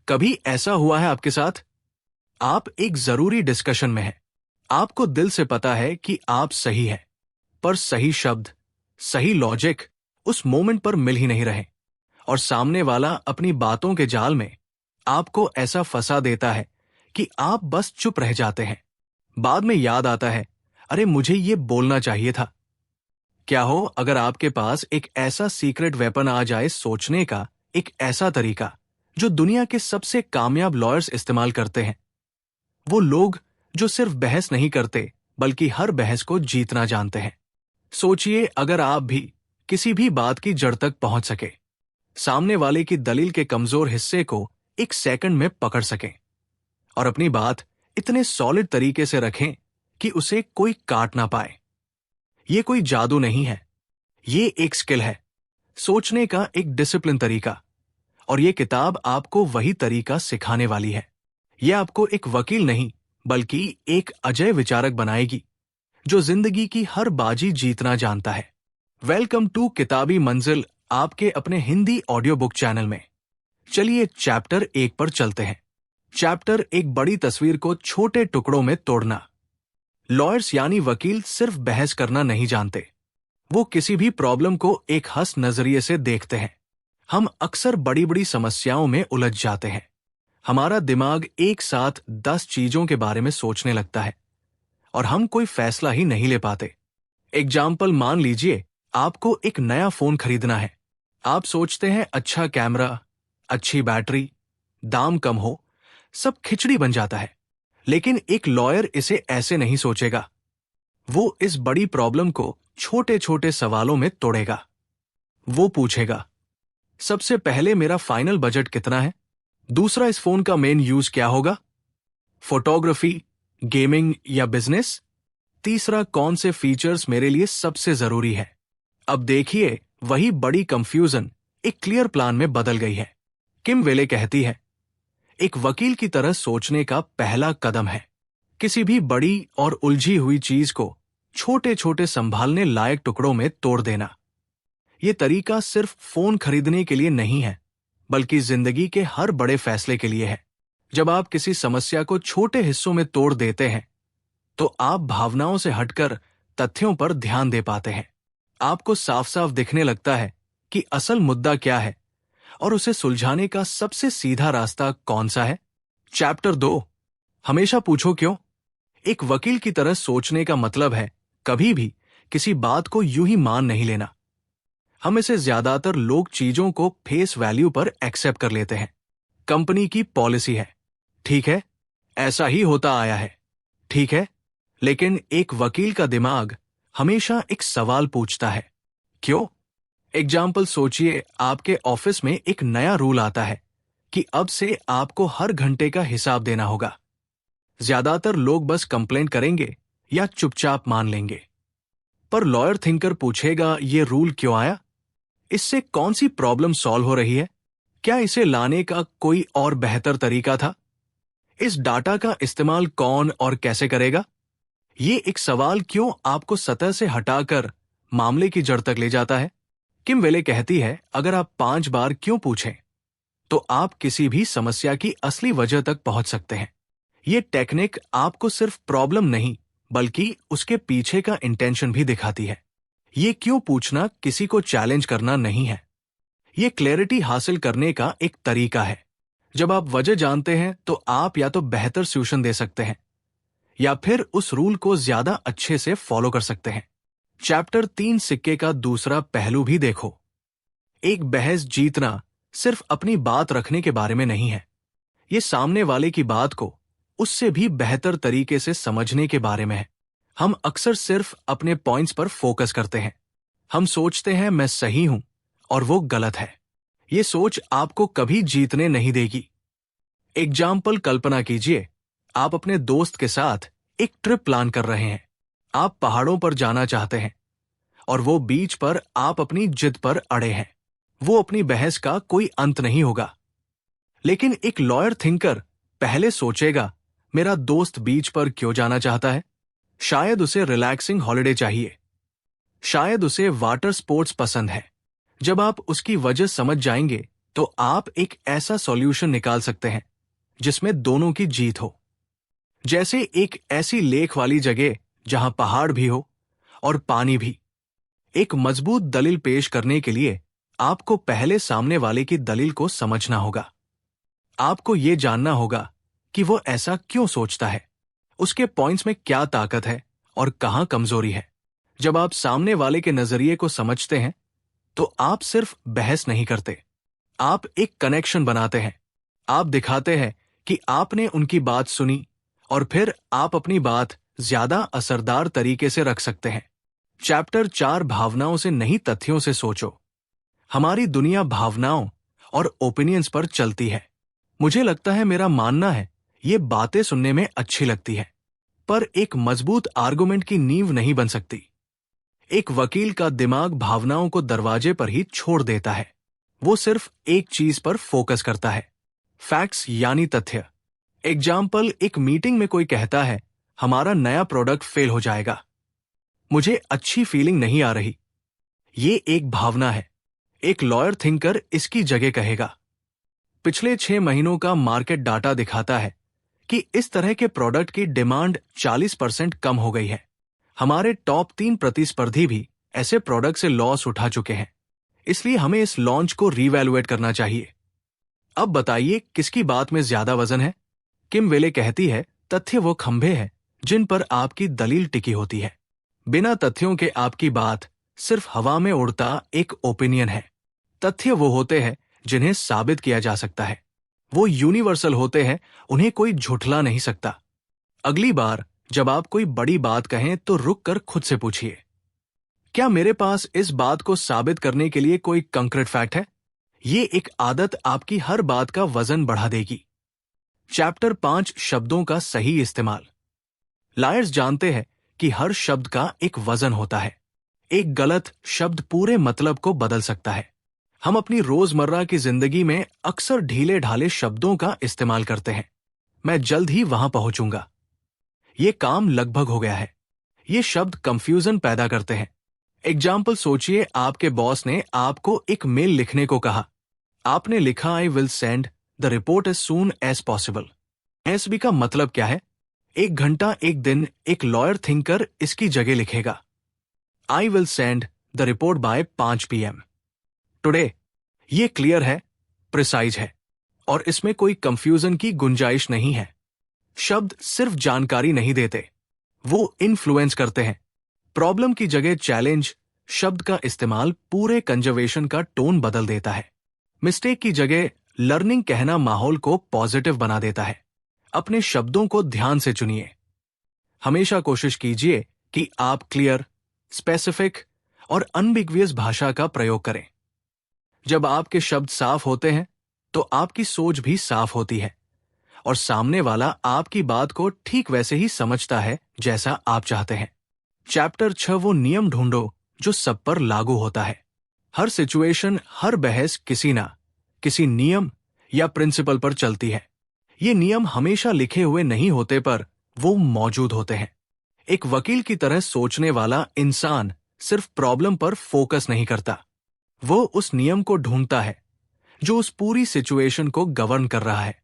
कभी ऐसा हुआ है आपके साथ? आप एक जरूरी डिस्कशन में हैं। आपको दिल से पता है कि आप सही हैं, पर सही शब्द, सही लॉजिक उस मोमेंट पर मिल ही नहीं रहे, और सामने वाला अपनी बातों के जाल में आपको ऐसा फंसा देता है कि आप बस चुप रह जाते हैं। बाद में याद आता है, अरे मुझे ये बोलना चाहिए था। क्या हो अगर आपके पास एक ऐसा सीक्रेट वेपन आ जाए, सोचने का एक ऐसा तरीका जो दुनिया के सबसे कामयाब लॉयर्स इस्तेमाल करते हैं। वो लोग जो सिर्फ बहस नहीं करते बल्कि हर बहस को जीतना जानते हैं। सोचिए अगर आप भी किसी भी बात की जड़ तक पहुंच सके, सामने वाले की दलील के कमजोर हिस्से को एक सेकंड में पकड़ सकें और अपनी बात इतने सॉलिड तरीके से रखें कि उसे कोई काट ना पाए। ये कोई जादू नहीं है, ये एक स्किल है, सोचने का एक डिसिप्लिन तरीका। और ये किताब आपको वही तरीका सिखाने वाली है। ये आपको एक वकील नहीं बल्कि एक अजय विचारक बनाएगी जो जिंदगी की हर बाजी जीतना जानता है। वेलकम टू किताबी मंजिल, आपके अपने हिंदी ऑडियो बुक चैनल में। चलिए चैप्टर 1 पर चलते हैं। चैप्टर एक बड़ी तस्वीर को छोटे टुकड़ों में तोड़ना। लॉयर्स यानी वकील सिर्फ बहस करना नहीं जानते, वो किसी भी प्रॉब्लम को एक हंस नजरिए से देखते हैं। हम अक्सर बड़ी बड़ी समस्याओं में उलझ जाते हैं। हमारा दिमाग एक साथ 10 चीजों के बारे में सोचने लगता है और हम कोई फैसला ही नहीं ले पाते। एग्जाम्पल मान लीजिए, आपको एक नया फोन खरीदना है। आप सोचते हैं अच्छा कैमरा, अच्छी बैटरी, दाम कम हो, सब खिचड़ी बन जाता है। लेकिन एक लॉयर इसे ऐसे नहीं सोचेगा। वो इस बड़ी प्रॉब्लम को छोटे छोटे सवालों में तोड़ेगा। वो पूछेगा, सबसे पहले मेरा फाइनल बजट कितना है? दूसरा, इस फोन का मेन यूज क्या होगा? फोटोग्राफी, गेमिंग या बिजनेस? तीसरा, कौन से फीचर्स मेरे लिए सबसे जरूरी है? अब देखिए, वही बड़ी कंफ्यूजन एक क्लियर प्लान में बदल गई है। किम वेले कहती है, एक वकील की तरह सोचने का पहला कदम है किसी भी बड़ी और उलझी हुई चीज को छोटे छोटे संभालने लायक टुकड़ों में तोड़ देना। यह तरीका सिर्फ फोन खरीदने के लिए नहीं है, बल्कि जिंदगी के हर बड़े फैसले के लिए है। जब आप किसी समस्या को छोटे हिस्सों में तोड़ देते हैं, तो आप भावनाओं से हटकर तथ्यों पर ध्यान दे पाते हैं। आपको साफ साफ दिखने लगता है कि असल मुद्दा क्या है और उसे सुलझाने का सबसे सीधा रास्ता कौन सा है। चैप्टर 2, हमेशा पूछो क्यों। एक वकील की तरह सोचने का मतलब है कभी भी किसी बात को यूं ही मान नहीं लेना। हम इसे ज्यादातर लोग चीजों को फेस वैल्यू पर एक्सेप्ट कर लेते हैं। कंपनी की पॉलिसी है, ठीक है, ऐसा ही होता आया है, ठीक है। लेकिन एक वकील का दिमाग हमेशा एक सवाल पूछता है, क्यों? एग्जाम्पल सोचिए, आपके ऑफिस में एक नया रूल आता है कि अब से आपको हर घंटे का हिसाब देना होगा। ज्यादातर लोग बस कंप्लेंट करेंगे या चुपचाप मान लेंगे। पर लॉयर थिंकर पूछेगा, ये रूल क्यों आया? इससे कौन सी प्रॉब्लम सॉल्व हो रही है? क्या इसे लाने का कोई और बेहतर तरीका था? इस डाटा का इस्तेमाल कौन और कैसे करेगा? ये एक सवाल क्यों आपको सतह से हटाकर मामले की जड़ तक ले जाता है। किम वेले कहती है, अगर आप 5 बार क्यों पूछें, तो आप किसी भी समस्या की असली वजह तक पहुंच सकते हैं। ये टेक्निक आपको सिर्फ प्रॉब्लम नहीं, बल्कि उसके पीछे का इंटेंशन भी दिखाती है। ये क्यों पूछना किसी को चैलेंज करना नहीं है, ये क्लैरिटी हासिल करने का एक तरीका है। जब आप वजह जानते हैं, तो आप या तो बेहतर सॉल्यूशन दे सकते हैं या फिर उस रूल को ज्यादा अच्छे से फॉलो कर सकते हैं। चैप्टर 3, सिक्के का दूसरा पहलू भी देखो। एक बहस जीतना सिर्फ अपनी बात रखने के बारे में नहीं है, ये सामने वाले की बात को उससे भी बेहतर तरीके से समझने के बारे में है। हम अक्सर सिर्फ अपने पॉइंट्स पर फोकस करते हैं। हम सोचते हैं मैं सही हूं और वो गलत है। ये सोच आपको कभी जीतने नहीं देगी। एग्जाम्पल कल्पना कीजिए, आप अपने दोस्त के साथ एक ट्रिप प्लान कर रहे हैं। आप पहाड़ों पर जाना चाहते हैं और वो बीच पर आप अपनी जिद पर अड़े हैं। वो अपनी बहस का कोई अंत नहीं होगा। लेकिन एक लॉयर थिंकर पहले सोचेगा, मेरा दोस्त बीच पर क्यों जाना चाहता है? शायद उसे रिलैक्सिंग हॉलिडे चाहिए, शायद उसे वाटर स्पोर्ट्स पसंद है। जब आप उसकी वजह समझ जाएंगे, तो आप एक ऐसा सॉल्यूशन निकाल सकते हैं जिसमें दोनों की जीत हो। जैसे एक ऐसी लेक वाली जगह जहां पहाड़ भी हो और पानी भी। एक मजबूत दलील पेश करने के लिए आपको पहले सामने वाले की दलील को समझना होगा। आपको यह जानना होगा कि वो ऐसा क्यों सोचता है, उसके पॉइंट्स में क्या ताकत है और कहां कमजोरी है। जब आप सामने वाले के नजरिए को समझते हैं तो आप सिर्फ बहस नहीं करते, आप एक कनेक्शन बनाते हैं। आप दिखाते हैं कि आपने उनकी बात सुनी और फिर आप अपनी बात ज्यादा असरदार तरीके से रख सकते हैं। चैप्टर 4 भावनाओं से नहीं तथ्यों से सोचो। हमारी दुनिया भावनाओं और ओपिनियंस पर चलती है। मुझे लगता है, मेरा मानना है, ये बातें सुनने में अच्छी लगती है, पर एक मजबूत आर्गुमेंट की नींव नहीं बन सकती। एक वकील का दिमाग भावनाओं को दरवाजे पर ही छोड़ देता है। वो सिर्फ एक चीज पर फोकस करता है, फैक्ट्स यानी तथ्य। एग्जाम्पल, एक मीटिंग में कोई कहता है हमारा नया प्रोडक्ट फेल हो जाएगा, मुझे अच्छी फीलिंग नहीं आ रही। ये एक भावना है। एक लॉयर थिंकर इसकी जगह कहेगा पिछले 6 महीनों का मार्केट डाटा दिखाता है कि इस तरह के प्रोडक्ट की डिमांड 40% कम हो गई है। हमारे टॉप 3 प्रतिस्पर्धी भी ऐसे प्रोडक्ट से लॉस उठा चुके हैं, इसलिए हमें इस लॉन्च को रीवैल्यूएट करना चाहिए। अब बताइए किसकी बात में ज्यादा वजन है? किम वेले कहती है तथ्य वो खंभे हैं जिन पर आपकी दलील टिकी होती है। बिना तथ्यों के आपकी बात सिर्फ हवा में उड़ता एक ओपिनियन है। तथ्य वो होते हैं जिन्हें साबित किया जा सकता है। वो यूनिवर्सल होते हैं, उन्हें कोई झुठला नहीं सकता। अगली बार जब आप कोई बड़ी बात कहें तो रुक कर खुद से पूछिए, क्या मेरे पास इस बात को साबित करने के लिए कोई कंक्रीट फैक्ट है? ये एक आदत आपकी हर बात का वजन बढ़ा देगी। चैप्टर 5 शब्दों का सही इस्तेमाल। लायर्स जानते हैं कि हर शब्द का एक वजन होता है। एक गलत शब्द पूरे मतलब को बदल सकता है। हम अपनी रोजमर्रा की जिंदगी में अक्सर ढीले ढाले शब्दों का इस्तेमाल करते हैं। मैं जल्द ही वहां पहुंचूंगा, ये काम लगभग हो गया है। ये शब्द कंफ्यूजन पैदा करते हैं। एग्जाम्पल सोचिए, आपके बॉस ने आपको एक मेल लिखने को कहा। आपने लिखा I will send the report as soon as possible. SB का मतलब क्या है? 1 घंटा, 1 दिन। एक लॉयर थिंकर इसकी जगह लिखेगा आई will send the report by 5 PM today. ये क्लियर है, प्रिसाइज है और इसमें कोई कंफ्यूजन की गुंजाइश नहीं है। शब्द सिर्फ जानकारी नहीं देते, वो इन्फ्लुएंस करते हैं। प्रॉब्लम की जगह चैलेंज शब्द का इस्तेमाल पूरे कंजर्वेशन का टोन बदल देता है। मिस्टेक की जगह लर्निंग कहना माहौल को पॉजिटिव बना देता है। अपने शब्दों को ध्यान से चुनिए। हमेशा कोशिश कीजिए कि आप क्लियर, स्पेसिफिक और अनबिग्वियस भाषा का प्रयोग करें। जब आपके शब्द साफ होते हैं तो आपकी सोच भी साफ होती है और सामने वाला आपकी बात को ठीक वैसे ही समझता है जैसा आप चाहते हैं। चैप्टर 6 वो नियम ढूंढो जो सब पर लागू होता है। हर सिचुएशन, हर बहस किसी नियम या प्रिंसिपल पर चलती है। ये नियम हमेशा लिखे हुए नहीं होते, पर वो मौजूद होते हैं। एक वकील की तरह सोचने वाला इंसान सिर्फ प्रॉब्लम पर फोकस नहीं करता, वो उस नियम को ढूंढता है जो उस पूरी सिचुएशन को गवर्न कर रहा है।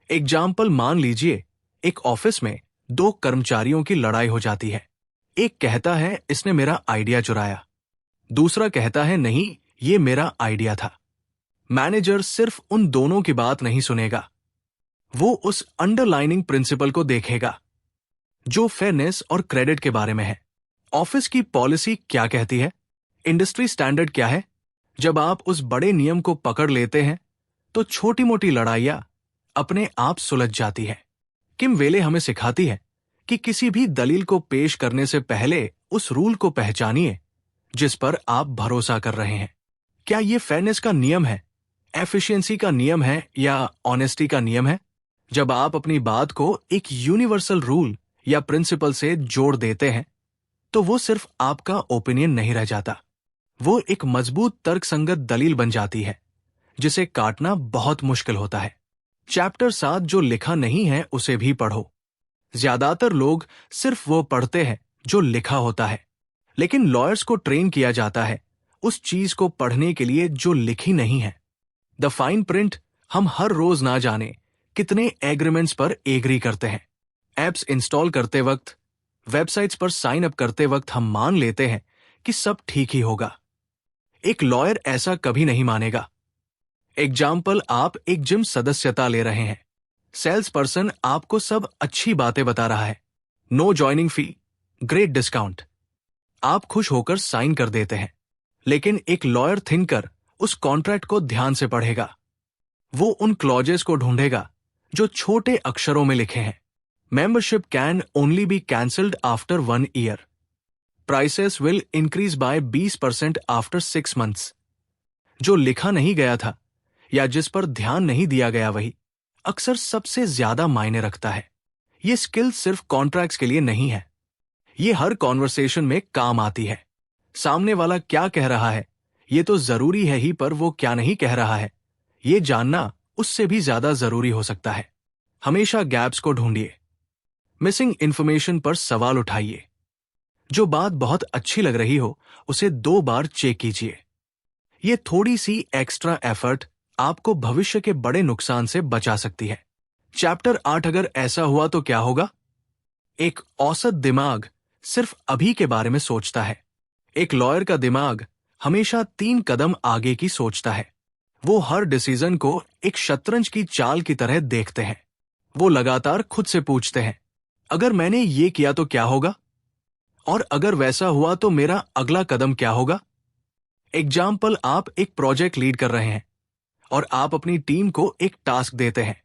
एग्जाम्पल, मान लीजिए एक ऑफिस में 2 कर्मचारियों की लड़ाई हो जाती है। एक कहता है इसने मेरा आइडिया चुराया, दूसरा कहता है नहीं, ये मेरा आइडिया था। मैनेजर सिर्फ उन दोनों की बात नहीं सुनेगा, वो उस अंडरलाइनिंग प्रिंसिपल को देखेगा जो फेयरनेस और क्रेडिट के बारे में है। ऑफिस की पॉलिसी क्या कहती है, इंडस्ट्री स्टैंडर्ड क्या है। जब आप उस बड़े नियम को पकड़ लेते हैं तो छोटी मोटी लड़ाइयां अपने आप सुलझ जाती है। किम वेले हमें सिखाती है कि किसी भी दलील को पेश करने से पहले उस रूल को पहचानिए जिस पर आप भरोसा कर रहे हैं। क्या ये फेयरनेस का नियम है, एफिशिएंसी का नियम है या ऑनेस्टी का नियम है? जब आप अपनी बात को एक यूनिवर्सल रूल या प्रिंसिपल से जोड़ देते हैं तो वो सिर्फ आपका ओपिनियन नहीं रह जाता, वो एक मजबूत तर्कसंगत दलील बन जाती है जिसे काटना बहुत मुश्किल होता है। चैप्टर 7 जो लिखा नहीं है उसे भी पढ़ो। ज्यादातर लोग सिर्फ वो पढ़ते हैं जो लिखा होता है, लेकिन लॉयर्स को ट्रेन किया जाता है उस चीज को पढ़ने के लिए जो लिखी नहीं है। द फाइन प्रिंट, हम हर रोज ना जाने कितने एग्रीमेंट्स पर एग्री करते हैं। एप्स इंस्टॉल करते वक्त, वेबसाइट्स पर साइन अप करते वक्त हम मान लेते हैं कि सब ठीक ही होगा। एक लॉयर ऐसा कभी नहीं मानेगा। एग्जाम्पल, आप एक जिम सदस्यता ले रहे हैं। सेल्स पर्सन आपको सब अच्छी बातें बता रहा है, no joining fee, great discount. आप खुश होकर साइन कर देते हैं। लेकिन एक लॉयर थिंकर उस कॉन्ट्रैक्ट को ध्यान से पढ़ेगा। वो उन क्लॉजेस को ढूंढेगा जो छोटे अक्षरों में लिखे हैं। Membership can only be cancelled after 1 year. Prices will increase by 20% after 6 months. जो लिखा नहीं गया था या जिस पर ध्यान नहीं दिया गया वही अक्सर सबसे ज्यादा मायने रखता है। ये स्किल सिर्फ कॉन्ट्रैक्ट्स के लिए नहीं है, ये हर कॉन्वर्सेशन में काम आती है। सामने वाला क्या कह रहा है ये तो जरूरी है ही, पर वो क्या नहीं कह रहा है ये जानना उससे भी ज्यादा जरूरी हो सकता है। हमेशा गैप्स को ढूंढिए, मिसिंग इंफॉर्मेशन पर सवाल उठाइए। जो बात बहुत अच्छी लग रही हो उसे 2 बार चेक कीजिए। ये थोड़ी सी एक्स्ट्रा एफर्ट आपको भविष्य के बड़े नुकसान से बचा सकती है। चैप्टर 8, अगर ऐसा हुआ तो क्या होगा? एक औसत दिमाग सिर्फ अभी के बारे में सोचता है। एक लॉयर का दिमाग हमेशा 3 कदम आगे की सोचता है। वो हर डिसीजन को एक शतरंज की चाल की तरह देखते हैं। वो लगातार खुद से पूछते हैं, अगर मैंने ये किया तो क्या होगा? और अगर वैसा हुआ तो मेरा अगला कदम क्या होगा? एग्जाम्पल, आप एक प्रोजेक्ट लीड कर रहे हैं और आप अपनी टीम को एक टास्क देते हैं।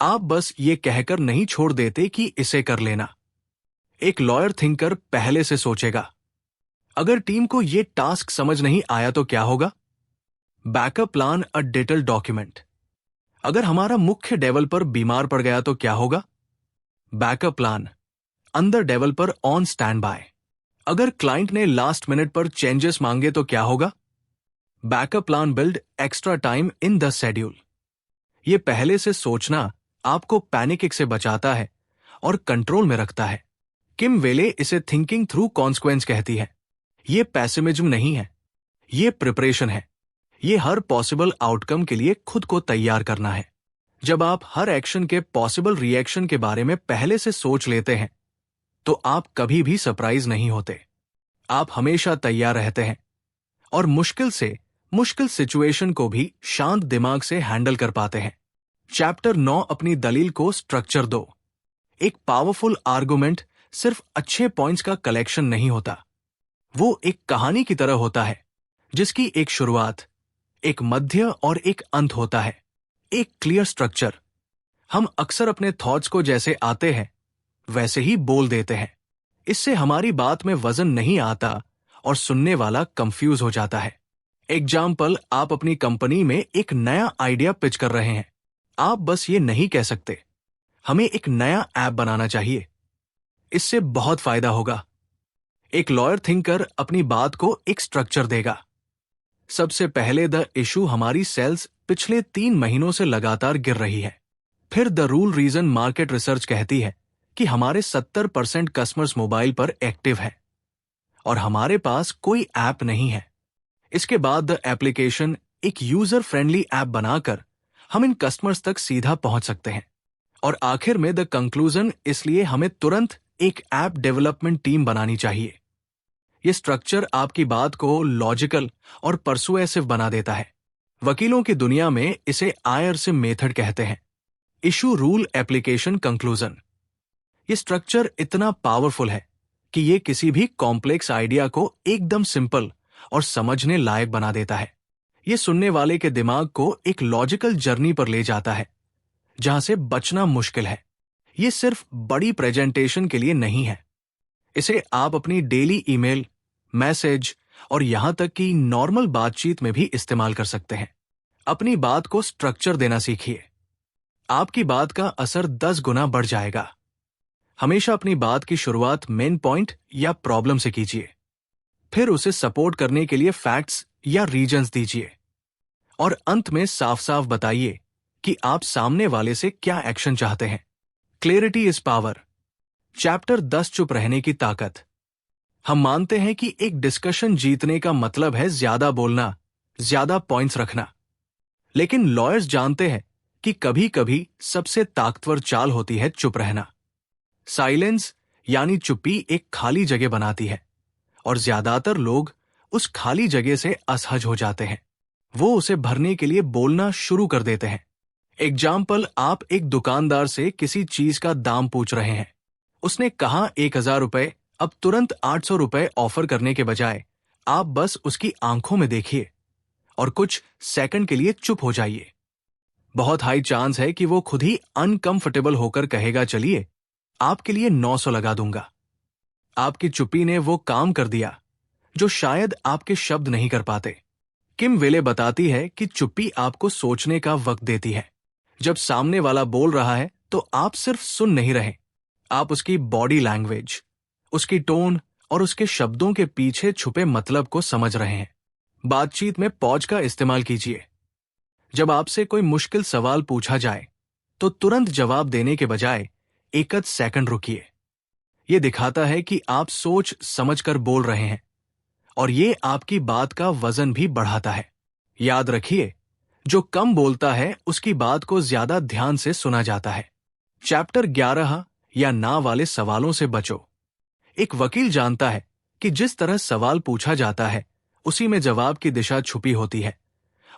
आप बस ये कहकर नहीं छोड़ देते कि इसे कर लेना। एक लॉयर थिंकर पहले से सोचेगा, अगर टीम को ये टास्क समझ नहीं आया तो क्या होगा? Backup plan, a detail document. अगर हमारा मुख्य डेवलपर बीमार पड़ गया तो क्या होगा? बैकअप प्लान, अंदर डेवलपर ऑन स्टैंड बाय। अगर क्लाइंट ने लास्ट मिनट पर चेंजेस मांगे तो क्या होगा? Backup plan, build extra time in the schedule. ये पहले से सोचना आपको पैनिक से बचाता है और कंट्रोल में रखता है। किम वेले इसे थिंकिंग थ्रू कॉन्सिक्वेंस कहती है। ये पैसिमिज्म नहीं है, ये प्रिपरेशन है। ये हर पॉसिबल आउटकम के लिए खुद को तैयार करना है। जब आप हर एक्शन के पॉसिबल रिएक्शन के बारे में पहले से सोच लेते हैं तो आप कभी भी सरप्राइज नहीं होते। आप हमेशा तैयार रहते हैं और मुश्किल से मुश्किल सिचुएशन को भी शांत दिमाग से हैंडल कर पाते हैं। चैप्टर 9, अपनी दलील को स्ट्रक्चर दो। एक पावरफुल आर्गुमेंट सिर्फ अच्छे पॉइंट्स का कलेक्शन नहीं होता। वो एक कहानी की तरह होता है जिसकी एक शुरुआत, एक मध्य और एक अंत होता है। एक क्लियर स्ट्रक्चर। हम अक्सर अपने थॉट्स को जैसे आते हैं वैसे ही बोल देते हैं। इससे हमारी बात में वजन नहीं आता और सुनने वाला कंफ्यूज हो जाता है। एग्जाम्पल, आप अपनी कंपनी में एक नया आइडिया पिच कर रहे हैं। आप बस ये नहीं कह सकते, हमें एक नया ऐप बनाना चाहिए, इससे बहुत फायदा होगा। एक लॉयर थिंकर अपनी बात को एक स्ट्रक्चर देगा। सबसे पहले, द इशू, हमारी सेल्स पिछले 3 महीनों से लगातार गिर रही है। फिर the rule, reason, market research कहती है कि हमारे 70% कस्टमर्स मोबाइल पर एक्टिव हैं और हमारे पास कोई ऐप नहीं है। इसके बाद द एप्लीकेशन, एक यूजर फ्रेंडली ऐप बनाकर हम इन कस्टमर्स तक सीधा पहुंच सकते हैं। और आखिर में द कंक्लूजन, इसलिए हमें तुरंत एक ऐप डेवलपमेंट टीम बनानी चाहिए। ये स्ट्रक्चर आपकी बात को लॉजिकल और परसुएसिव बना देता है। वकीलों की दुनिया में इसे आयरसिम मेथड कहते हैं। Issue, rule, application, conclusion. ये स्ट्रक्चर इतना पावरफुल है कि ये किसी भी कॉम्प्लेक्स आइडिया को एकदम सिंपल और समझने लायक बना देता है। ये सुनने वाले के दिमाग को एक लॉजिकल जर्नी पर ले जाता है जहां से बचना मुश्किल है। ये सिर्फ बड़ी प्रेजेंटेशन के लिए नहीं है। इसे आप अपनी डेली ईमेल, मैसेज और यहां तक कि नॉर्मल बातचीत में भी इस्तेमाल कर सकते हैं। अपनी बात को स्ट्रक्चर देना सीखिए, आपकी बात का असर 10 गुना बढ़ जाएगा। हमेशा अपनी बात की शुरुआत मेन पॉइंट या प्रॉब्लम से कीजिए, फिर उसे सपोर्ट करने के लिए फैक्ट्स या रीजंस दीजिए और अंत में साफ साफ बताइए कि आप सामने वाले से क्या एक्शन चाहते हैं। Clarity is power. चैप्टर 10, चुप रहने की ताकत। हम मानते हैं कि एक डिस्कशन जीतने का मतलब है ज्यादा बोलना, ज्यादा पॉइंट्स रखना। लेकिन लॉयर्स जानते हैं कि कभी कभी सबसे ताकतवर चाल होती है चुप रहना। साइलेंस यानी चुप्पी एक खाली जगह बनाती है, और ज्यादातर लोग उस खाली जगह से असहज हो जाते हैं। वो उसे भरने के लिए बोलना शुरू कर देते हैं। एग्जाम्पल, आप एक दुकानदार से किसी चीज का दाम पूछ रहे हैं। उसने कहा 1,000 रुपए। अब तुरंत 800 रुपए ऑफर करने के बजाय आप बस उसकी आंखों में देखिए और कुछ सेकंड के लिए चुप हो जाइए। बहुत हाई चांस है कि वो खुद ही अनकंफर्टेबल होकर कहेगा, चलिए आपके लिए 900 लगा दूंगा। आपकी चुप्पी ने वो काम कर दिया जो शायद आपके शब्द नहीं कर पाते। किम वेले बताती है कि चुप्पी आपको सोचने का वक्त देती है। जब सामने वाला बोल रहा है तो आप सिर्फ सुन नहीं रहे, आप उसकी बॉडी लैंग्वेज, उसकी टोन और उसके शब्दों के पीछे छुपे मतलब को समझ रहे हैं। बातचीत में पॉज का इस्तेमाल कीजिए। जब आपसे कोई मुश्किल सवाल पूछा जाए तो तुरंत जवाब देने के बजाय एक आध सेकंड रुकिए। यह दिखाता है कि आप सोच समझकर बोल रहे हैं, और ये आपकी बात का वजन भी बढ़ाता है। याद रखिए, जो कम बोलता है उसकी बात को ज्यादा ध्यान से सुना जाता है। चैप्टर 11 या ना वाले सवालों से बचो। एक वकील जानता है कि जिस तरह सवाल पूछा जाता है उसी में जवाब की दिशा छुपी होती है,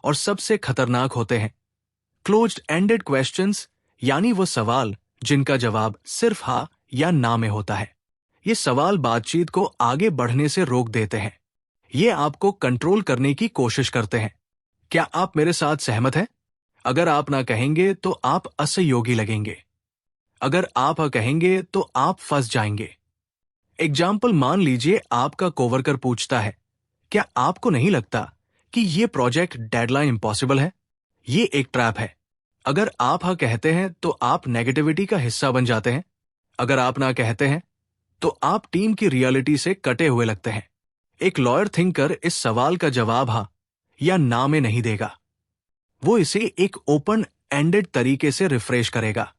और सबसे खतरनाक होते हैं क्लोज्ड एंडेड क्वेश्चंस, यानी वो सवाल जिनका जवाब सिर्फ हाँ या ना में होता है। ये सवाल बातचीत को आगे बढ़ने से रोक देते हैं। ये आपको कंट्रोल करने की कोशिश करते हैं। क्या आप मेरे साथ सहमत हैं? अगर आप ना कहेंगे तो आप असहयोगी लगेंगे। अगर आप हाँ कहेंगे तो आप फंस जाएंगे। एग्जाम्पल, मान लीजिए आपका कोवर्कर पूछता है, क्या आपको नहीं लगता कि ये प्रोजेक्ट डेडलाइन इम्पॉसिबल है? ये एक ट्रैप है। अगर आप हाँ कहते हैं तो आप नेगेटिविटी का हिस्सा बन जाते हैं। अगर आप ना कहते हैं तो आप टीम की रियलिटी से कटे हुए लगते हैं। एक लॉयर थिंकर इस सवाल का जवाब हाँ या ना में नहीं देगा। वो इसे एक ओपन एंडेड तरीके से रिफ्रेश करेगा।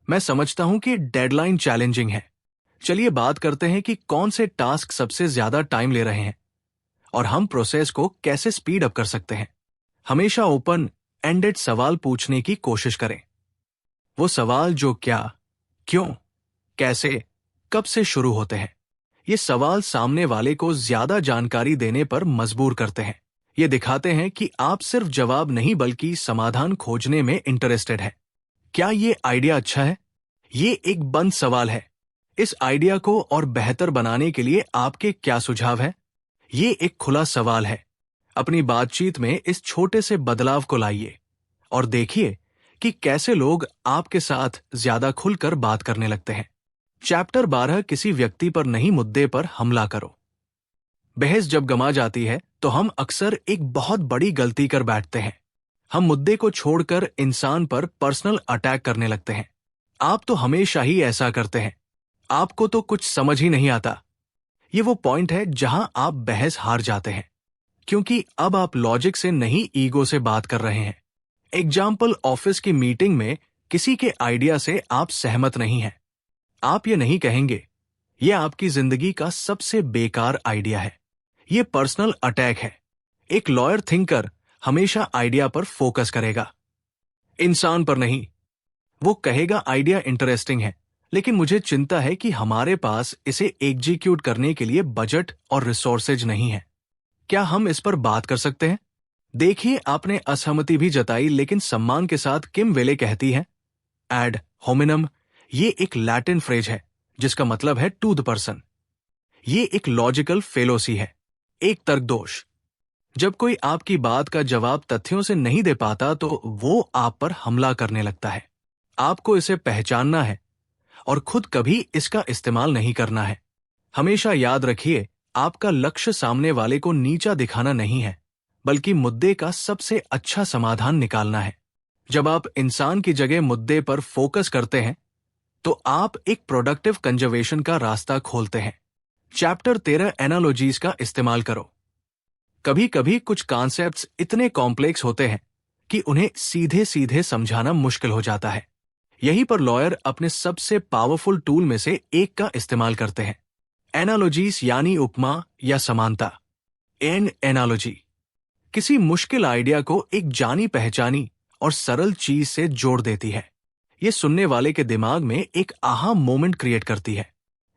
मैं समझता हूं कि डेडलाइन चैलेंजिंग है। चलिए बात करते हैं कि कौन से टास्क सबसे ज्यादा टाइम ले रहे हैं और हम प्रोसेस को कैसे स्पीड अप कर सकते हैं। हमेशा ओपन एंडेड सवाल पूछने की कोशिश करें। वो सवाल जो क्या, क्यों, कैसे, कब से शुरू होते हैं। ये सवाल सामने वाले को ज्यादा जानकारी देने पर मजबूर करते हैं। ये दिखाते हैं कि आप सिर्फ जवाब नहीं बल्कि समाधान खोजने में इंटरेस्टेड है। क्या ये आइडिया अच्छा है? ये एक बंद सवाल है। इस आइडिया को और बेहतर बनाने के लिए आपके क्या सुझाव हैं? ये एक खुला सवाल है। अपनी बातचीत में इस छोटे से बदलाव को लाइए और देखिए कि कैसे लोग आपके साथ ज्यादा खुलकर बात करने लगते हैं। चैप्टर 12, किसी व्यक्ति पर नहीं मुद्दे पर हमला करो। बहस जब गमा जाती है तो हम अक्सर एक बहुत बड़ी गलती कर बैठते हैं। हम मुद्दे को छोड़कर इंसान पर पर्सनल अटैक करने लगते हैं। आप तो हमेशा ही ऐसा करते हैं, आपको तो कुछ समझ ही नहीं आता। ये वो पॉइंट है जहां आप बहस हार जाते हैं, क्योंकि अब आप लॉजिक से नहीं ईगो से बात कर रहे हैं। एग्जाम्पल, ऑफिस की मीटिंग में किसी के आइडिया से आप सहमत नहीं हैं। आप ये नहीं कहेंगे, ये आपकी जिंदगी का सबसे बेकार आइडिया है। ये पर्सनल अटैक है। एक लॉयर थिंकर हमेशा आइडिया पर फोकस करेगा, इंसान पर नहीं। वो कहेगा आइडिया इंटरेस्टिंग है, लेकिन मुझे चिंता है कि हमारे पास इसे एग्जीक्यूट करने के लिए बजट और रिसोर्सेज नहीं है। क्या हम इस पर बात कर सकते हैं? देखिए, आपने असहमति भी जताई, लेकिन सम्मान के साथ किम वेले कहती है, एड होमिनम। ये एक लैटिन फ्रेज है जिसका मतलब है टू द पर्सन। ये एक लॉजिकल फेलोसी है, एक तर्क दोष। जब कोई आपकी बात का जवाब तथ्यों से नहीं दे पाता तो वो आप पर हमला करने लगता है। आपको इसे पहचानना है और खुद कभी इसका इस्तेमाल नहीं करना है। हमेशा याद रखिए, आपका लक्ष्य सामने वाले को नीचा दिखाना नहीं है, बल्कि मुद्दे का सबसे अच्छा समाधान निकालना है। जब आप इंसान की जगह मुद्दे पर फोकस करते हैं तो आप एक प्रोडक्टिव कंजर्वेशन का रास्ता खोलते हैं। चैप्टर 13, एनालॉजीज का इस्तेमाल करो। कभी कभी कुछ कॉन्सेप्ट्स इतने कॉम्प्लेक्स होते हैं कि उन्हें सीधे सीधे समझाना मुश्किल हो जाता है। यहीं पर लॉयर अपने सबसे पावरफुल टूल में से एक का इस्तेमाल करते हैं, एनालॉजीज यानी उपमा या समानता। N analogy. किसी मुश्किल आइडिया को एक जानी पहचानी और सरल चीज से जोड़ देती है। ये सुनने वाले के दिमाग में एक आहा मोमेंट क्रिएट करती है।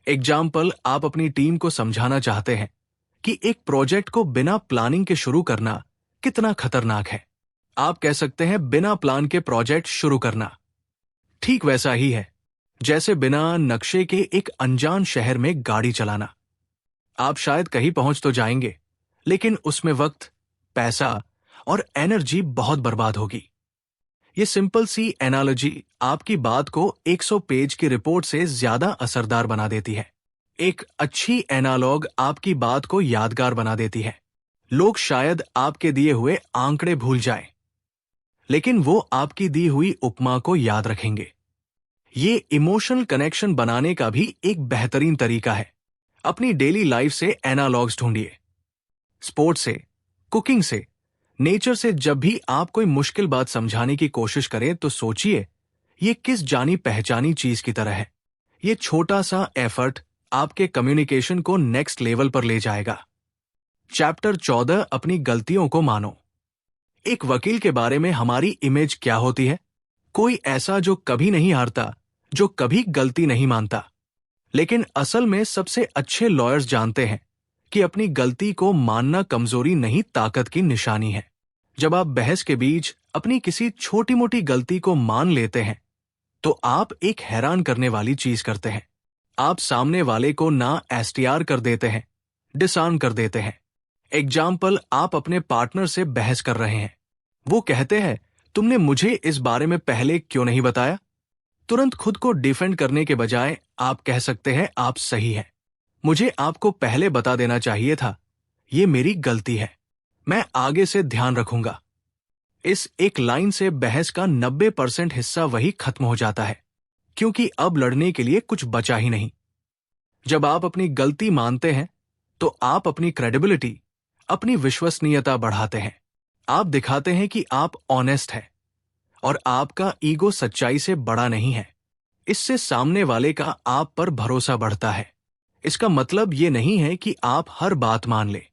एग्जाम्पल, आप अपनी टीम को समझाना चाहते हैं कि एक प्रोजेक्ट को बिना प्लानिंग के शुरू करना कितना खतरनाक है। आप कह सकते हैं, बिना प्लान के प्रोजेक्ट शुरू करना ठीक वैसा ही है जैसे बिना नक्शे के एक अनजान शहर में गाड़ी चलाना। आप शायद कहीं पहुंच तो जाएंगे, लेकिन उसमें वक्त, पैसा और एनर्जी बहुत बर्बाद होगी। ये सिंपल सी एनालॉजी आपकी बात को 100 पेज की रिपोर्ट से ज्यादा असरदार बना देती है। एक अच्छी एनालॉग आपकी बात को यादगार बना देती है। लोग शायद आपके दिए हुए आंकड़े भूल जाएं, लेकिन वो आपकी दी हुई उपमा को याद रखेंगे। ये इमोशनल कनेक्शन बनाने का भी एक बेहतरीन तरीका है। अपनी डेली लाइफ से एनालॉग्स ढूंढिए। स्पोर्ट्स से, कुकिंग से, नेचर से। जब भी आप कोई मुश्किल बात समझाने की कोशिश करें तो सोचिए, ये किस जानी पहचानी चीज की तरह है। ये छोटा सा एफर्ट आपके कम्युनिकेशन को नेक्स्ट लेवल पर ले जाएगा। चैप्टर 14, अपनी गलतियों को मानो। एक वकील के बारे में हमारी इमेज क्या होती है? कोई ऐसा जो कभी नहीं हारता, जो कभी गलती नहीं मानता। लेकिन असल में सबसे अच्छे लॉयर्स जानते हैं कि अपनी गलती को मानना कमजोरी नहीं, ताकत की निशानी है। जब आप बहस के बीच अपनी किसी छोटी मोटी गलती को मान लेते हैं तो आप एक हैरान करने वाली चीज करते हैं। आप सामने वाले को ना एसटीआर कर देते हैं, डिसआर्म कर देते हैं। एग्जाम्पल, आप अपने पार्टनर से बहस कर रहे हैं। वो कहते हैं, तुमने मुझे इस बारे में पहले क्यों नहीं बताया? तुरंत खुद को डिफेंड करने के बजाय आप कह सकते हैं, आप सही हैं, मुझे आपको पहले बता देना चाहिए था, ये मेरी गलती है, मैं आगे से ध्यान रखूंगा। इस एक लाइन से बहस का 90% हिस्सा वही खत्म हो जाता है, क्योंकि अब लड़ने के लिए कुछ बचा ही नहीं। जब आप अपनी गलती मानते हैं तो आप अपनी क्रेडिबिलिटी, अपनी विश्वसनीयता बढ़ाते हैं। आप दिखाते हैं कि आप ऑनेस्ट हैं और आपका ईगो सच्चाई से बड़ा नहीं है। इससे सामने वाले का आप पर भरोसा बढ़ता है। इसका मतलब ये नहीं है कि आप हर बात मान लें,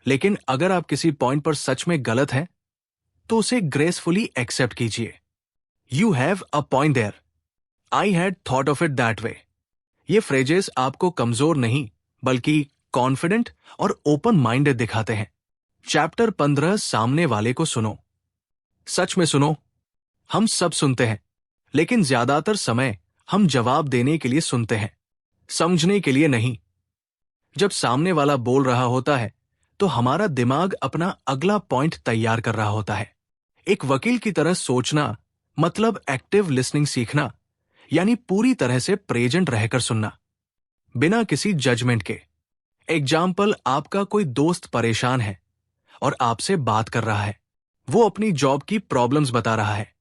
लेकिन अगर आप किसी पॉइंट पर सच में गलत हैं तो उसे ग्रेसफुली एक्सेप्ट कीजिए। You have a point there, I had thought of it that way. ये फ्रेजेस आपको कमजोर नहीं बल्कि कॉन्फिडेंट और ओपन माइंडेड दिखाते हैं। चैप्टर 15, सामने वाले को सुनो। सच में सुनो। हम सब सुनते हैं, लेकिन ज्यादातर समय हम जवाब देने के लिए सुनते हैं, समझने के लिए नहीं। जब सामने वाला बोल रहा होता है तो हमारा दिमाग अपना अगला पॉइंट तैयार कर रहा होता है। एक वकील की तरह सोचना मतलब एक्टिव लिसनिंग सीखना, यानी पूरी तरह से प्रेजेंट रहकर सुनना, बिना किसी जजमेंट के। एग्जाम्पल, आपका कोई दोस्त परेशान है और आपसे बात कर रहा है। वो अपनी जॉब की प्रॉब्लम्स बता रहा है।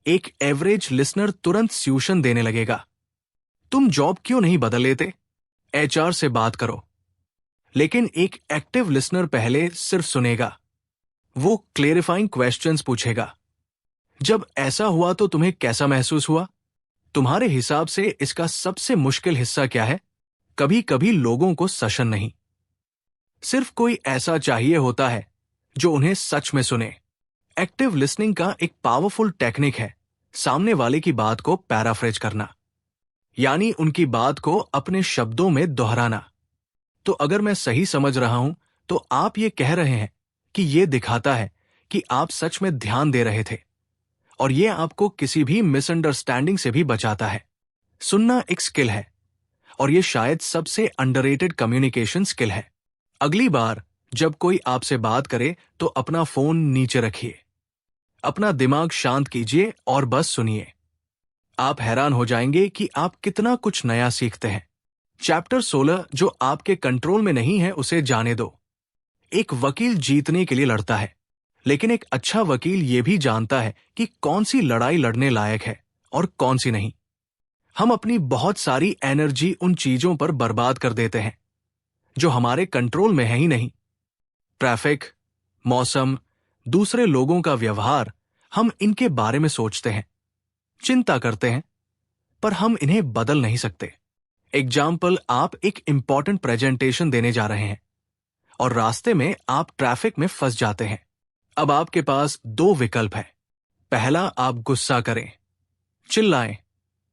एक एवरेज लिसनर तुरंत सॉल्यूशन देने लगेगा। तुम जॉब क्यों नहीं बदल लेते? एचआर से बात करो। लेकिन एक एक्टिव लिसनर पहले सिर्फ सुनेगा। वो क्लेरिफाइंग क्वेश्चंस पूछेगा। जब ऐसा हुआ तो तुम्हें कैसा महसूस हुआ? तुम्हारे हिसाब से इसका सबसे मुश्किल हिस्सा क्या है? कभी कभी लोगों को सेशन नहीं, सिर्फ कोई ऐसा चाहिए होता है जो उन्हें सच में सुने। एक्टिव लिसनिंग का एक पावरफुल टेक्निक है सामने वाले की बात को पैराफ्रेज करना, यानी उनकी बात को अपने शब्दों में दोहराना। तो अगर मैं सही समझ रहा हूं तो आप ये कह रहे हैं कि ये दिखाता है कि आप सच में ध्यान दे रहे थे, और ये आपको किसी भी मिसअंडरस्टैंडिंग से भी बचाता है। सुनना एक स्किल है, और ये शायद सबसे अंडररेटेड कम्युनिकेशन स्किल है। अगली बार जब कोई आपसे बात करे तो अपना फोन नीचे रखिए, अपना दिमाग शांत कीजिए और बस सुनिए। आप हैरान हो जाएंगे कि आप कितना कुछ नया सीखते हैं। चैप्टर 16, जो आपके कंट्रोल में नहीं है उसे जाने दो। एक वकील जीतने के लिए लड़ता है, लेकिन एक अच्छा वकील ये भी जानता है कि कौन सी लड़ाई लड़ने लायक है और कौन सी नहीं। हम अपनी बहुत सारी एनर्जी उन चीजों पर बर्बाद कर देते हैं जो हमारे कंट्रोल में है ही नहीं। ट्रैफिक, मौसम, दूसरे लोगों का व्यवहार, हम इनके बारे में सोचते हैं, चिंता करते हैं, पर हम इन्हें बदल नहीं सकते। एग्जाम्पल, आप एक इंपॉर्टेंट प्रेजेंटेशन देने जा रहे हैं और रास्ते में आप ट्रैफिक में फंस जाते हैं। अब आपके पास दो विकल्प हैं। पहला, आप गुस्सा करें, चिल्लाएं,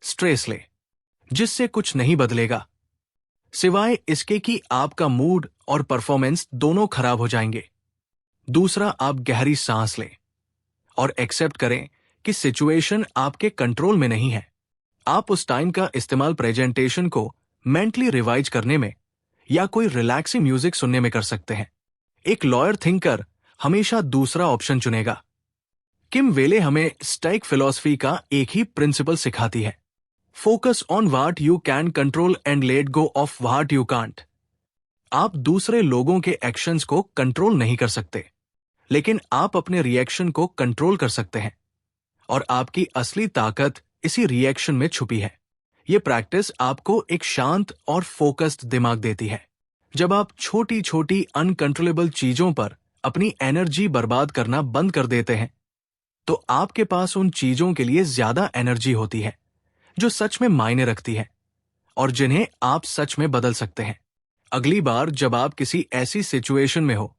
स्ट्रेस लें, जिससे कुछ नहीं बदलेगा सिवाय इसके कि आपका मूड और परफॉर्मेंस दोनों खराब हो जाएंगे। दूसरा, आप गहरी सांस लें और एक्सेप्ट करें कि सिचुएशन आपके कंट्रोल में नहीं है। आप उस टाइम का इस्तेमाल प्रेजेंटेशन को मेंटली रिवाइज करने में या कोई रिलैक्सिंग म्यूजिक सुनने में कर सकते हैं। एक लॉयर थिंकर हमेशा दूसरा ऑप्शन चुनेगा। किम वेले हमें स्टोइक फिलॉसफी का एक ही प्रिंसिपल सिखाती है, focus on what you can control and let go of what you can't. आप दूसरे लोगों के एक्शंस को कंट्रोल नहीं कर सकते, लेकिन आप अपने रिएक्शन को कंट्रोल कर सकते हैं, और आपकी असली ताकत इसी रिएक्शन में छुपी है। ये प्रैक्टिस आपको एक शांत और फोकस्ड दिमाग देती है। जब आप छोटी छोटी अनकंट्रोलेबल चीजों पर अपनी एनर्जी बर्बाद करना बंद कर देते हैं, तो आपके पास उन चीजों के लिए ज्यादा एनर्जी होती है जो सच में मायने रखती है और जिन्हें आप सच में बदल सकते हैं। अगली बार जब आप किसी ऐसी सिचुएशन में हो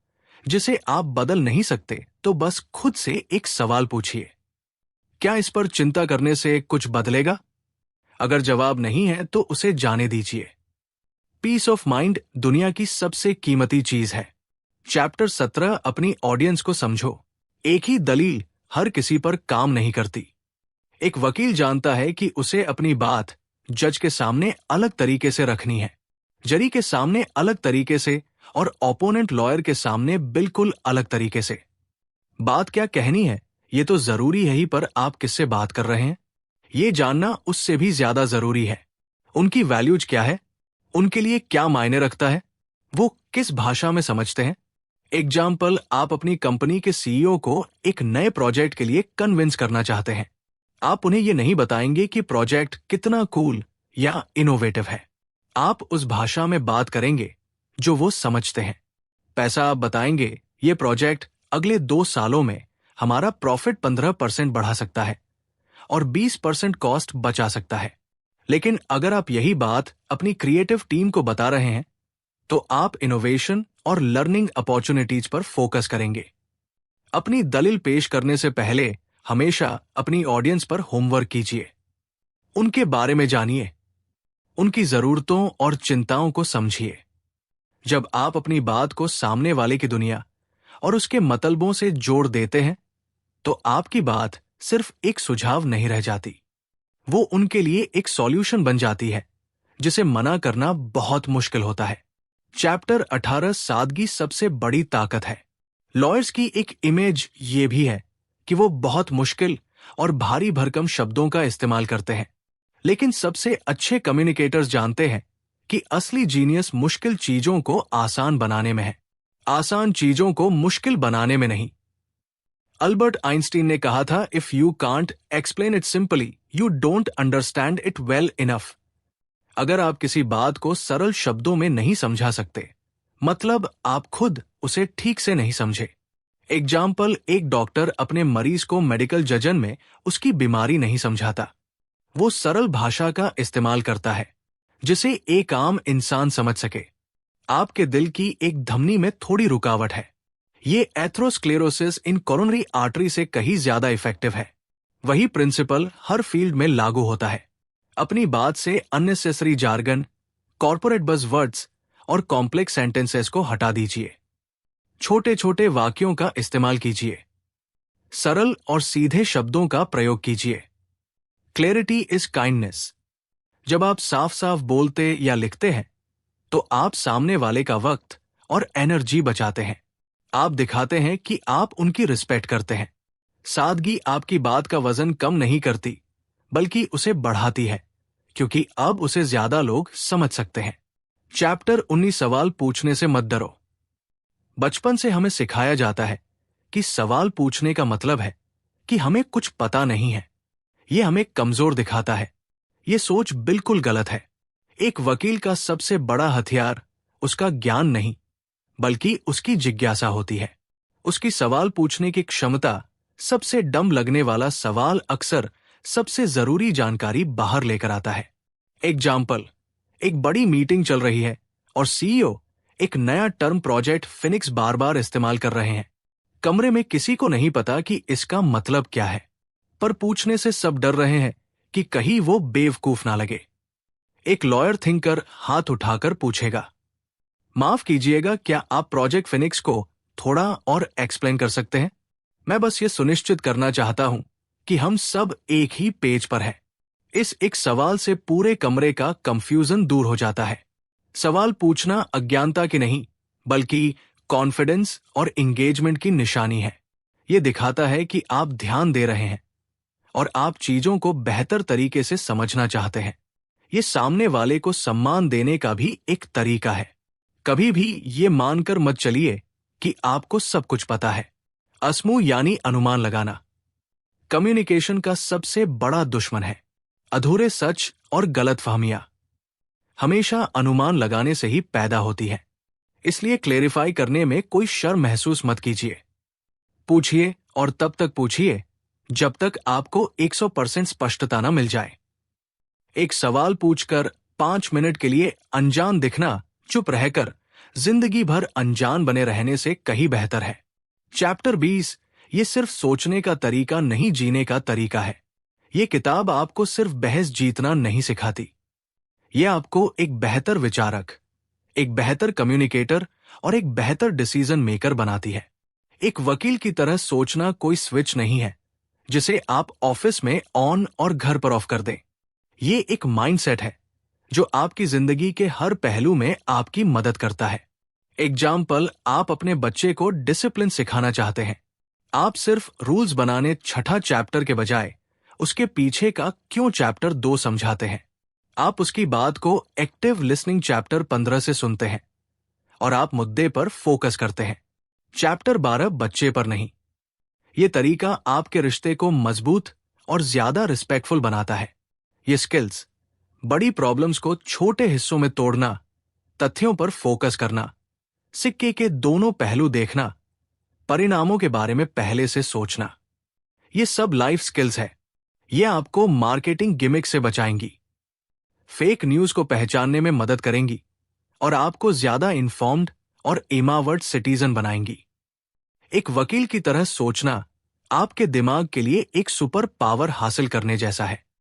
जिसे आप बदल नहीं सकते, तो बस खुद से एक सवाल पूछिए, क्या इस पर चिंता करने से कुछ बदलेगा? अगर जवाब नहीं है तो उसे जाने दीजिए। पीस ऑफ माइंड दुनिया की सबसे कीमती चीज है। चैप्टर 17, अपनी ऑडियंस को समझो। एक ही दलील हर किसी पर काम नहीं करती। एक वकील जानता है कि उसे अपनी बात जज के सामने अलग तरीके से रखनी है, जरी के सामने अलग तरीके से, और ओपोनेंट लॉयर के सामने बिल्कुल अलग तरीके से। बात क्या कहनी है ये तो जरूरी है ही, पर आप किससे बात कर रहे हैं ये जानना उससे भी ज्यादा जरूरी है। उनकी वैल्यूज क्या है, उनके लिए क्या मायने रखता है, वो किस भाषा में समझते हैं। एग्जाम्पल, आप अपनी कंपनी के सीईओ को एक नए प्रोजेक्ट के लिए कन्विंस करना चाहते हैं। आप उन्हें ये नहीं बताएंगे कि प्रोजेक्ट कितना कूल या इनोवेटिव है। आप उस भाषा में बात करेंगे जो वो समझते हैं। पैसा आप बताएंगे, ये प्रोजेक्ट अगले 2 सालों में हमारा प्रॉफिट 15% बढ़ा सकता है और 20% कॉस्ट बचा सकता है। लेकिन अगर आप यही बात अपनी क्रिएटिव टीम को बता रहे हैं, तो आप इनोवेशन और लर्निंग अपॉर्चुनिटीज पर फोकस करेंगे। अपनी दलील पेश करने से पहले हमेशा अपनी ऑडियंस पर होमवर्क कीजिए। उनके बारे में जानिए, उनकी जरूरतों और चिंताओं को समझिए। जब आप अपनी बात को सामने वाले की दुनिया और उसके मतलबों से जोड़ देते हैं, तो आपकी बात सिर्फ एक सुझाव नहीं रह जाती, वो उनके लिए एक सॉल्यूशन बन जाती है जिसे मना करना बहुत मुश्किल होता है। चैप्टर 18, सादगी सबसे बड़ी ताकत है। लॉयर्स की एक इमेज ये भी है कि वो बहुत मुश्किल और भारी भरकम शब्दों का इस्तेमाल करते हैं, लेकिन सबसे अच्छे कम्युनिकेटर्स जानते हैं कि असली जीनियस मुश्किल चीजों को आसान बनाने में है, आसान चीजों को मुश्किल बनाने में नहीं। अल्बर्ट आइंस्टीन ने कहा था, if you can't explain it simply you don't understand it well enough. अगर आप किसी बात को सरल शब्दों में नहीं समझा सकते, मतलब आप खुद उसे ठीक से नहीं समझे। एग्जाम्पल, एक डॉक्टर अपने मरीज को मेडिकल जजन में उसकी बीमारी नहीं समझाता। वो सरल भाषा का इस्तेमाल करता है जिसे एक आम इंसान समझ सके। आपके दिल की एक धमनी में थोड़ी रुकावट है, ये एथेरोस्क्लेरोसिस इन कोरोनरी आर्टरी से कहीं ज्यादा इफेक्टिव है। वही प्रिंसिपल हर फील्ड में लागू होता है। अपनी बात से अननेसेसरी जार्गन, कॉर्पोरेट बज़वर्ड्स और कॉम्प्लेक्स सेंटेंसेस को हटा दीजिए। छोटे छोटे वाक्यों का इस्तेमाल कीजिए। सरल और सीधे शब्दों का प्रयोग कीजिए। Clarity is kindness. जब आप साफ साफ बोलते या लिखते हैं, तो आप सामने वाले का वक्त और एनर्जी बचाते हैं। आप दिखाते हैं कि आप उनकी रिस्पेक्ट करते हैं। सादगी आपकी बात का वजन कम नहीं करती, बल्कि उसे बढ़ाती है, क्योंकि अब उसे ज्यादा लोग समझ सकते हैं। चैप्टर 19, सवाल पूछने से मत डरो। बचपन से हमें सिखाया जाता है कि सवाल पूछने का मतलब है कि हमें कुछ पता नहीं है। यह हमें कमजोर दिखाता है। यह सोच बिल्कुल गलत है। एक वकील का सबसे बड़ा हथियार उसका ज्ञान नहीं, बल्कि उसकी जिज्ञासा होती है। उसकी सवाल पूछने की क्षमता सबसे डम लगने वाला सवाल अक्सर सबसे जरूरी जानकारी बाहर लेकर आता है। एग्जाम्पल, एक बड़ी मीटिंग चल रही है और सीईओ एक नया टर्म प्रोजेक्ट फिनिक्स बार बार इस्तेमाल कर रहे हैं। कमरे में किसी को नहीं पता कि इसका मतलब क्या है, पर पूछने से सब डर रहे हैं कि कहीं वो बेवकूफ ना लगे। एक लॉयर थिंकर हाथ उठाकर पूछेगा, माफ कीजिएगा, क्या आप प्रोजेक्ट फिनिक्स को थोड़ा और एक्सप्लेन कर सकते हैं? मैं बस ये सुनिश्चित करना चाहता हूं कि हम सब एक ही पेज पर हैं। इस एक सवाल से पूरे कमरे का कंफ्यूजन दूर हो जाता है। सवाल पूछना अज्ञानता की नहीं, बल्कि कॉन्फिडेंस और इंगेजमेंट की निशानी है। ये दिखाता है कि आप ध्यान दे रहे हैं और आप चीजों को बेहतर तरीके से समझना चाहते हैं। ये सामने वाले को सम्मान देने का भी एक तरीका है। कभी भी ये मानकर मत चलिए कि आपको सब कुछ पता है। अस्मू यानी अनुमान लगाना कम्युनिकेशन का सबसे बड़ा दुश्मन है। अधूरे सच और गलतफहमियां हमेशा अनुमान लगाने से ही पैदा होती है। इसलिए क्लेरिफाई करने में कोई शर्म महसूस मत कीजिए। पूछिए और तब तक पूछिए जब तक आपको 100% स्पष्टता न मिल जाए। एक सवाल पूछकर 5 मिनट के लिए अनजान दिखना चुप रहकर जिंदगी भर अनजान बने रहने से कहीं बेहतर है। चैप्टर 20 ये सिर्फ सोचने का तरीका नहीं, जीने का तरीका है। ये किताब आपको सिर्फ बहस जीतना नहीं सिखाती, ये आपको एक बेहतर विचारक, एक बेहतर कम्युनिकेटर और एक बेहतर डिसीजन मेकर बनाती है। एक वकील की तरह सोचना कोई स्विच नहीं है जिसे आप ऑफिस में ऑन और घर पर ऑफ कर दें। ये एक माइंडसेट है जो आपकी जिंदगी के हर पहलू में आपकी मदद करता है। एग्जाम्पल, आप अपने बच्चे को डिसिप्लिन सिखाना चाहते हैं। आप सिर्फ रूल्स बनाने छठा चैप्टर के बजाय उसके पीछे का क्यों चैप्टर 2 समझाते हैं। आप उसकी बात को एक्टिव लिसनिंग चैप्टर 15 से सुनते हैं और आप मुद्दे पर फोकस करते हैं, चैप्टर 12 बच्चे पर नहीं। यह तरीका आपके रिश्ते को मजबूत और ज्यादा रिस्पेक्टफुल बनाता है। ये स्किल्स, बड़ी प्रॉब्लम्स को छोटे हिस्सों में तोड़ना, तथ्यों पर फोकस करना, सिक्के के दोनों पहलू देखना, परिणामों के बारे में पहले से सोचना, ये सब लाइफ स्किल्स है। ये आपको मार्केटिंग गिमिक से बचाएंगी, फेक न्यूज को पहचानने में मदद करेंगी और आपको ज्यादा इन्फॉर्म्ड और इमावर्ड सिटीजन बनाएंगी। एक वकील की तरह सोचना आपके दिमाग के लिए एक सुपर पावर हासिल करने जैसा है।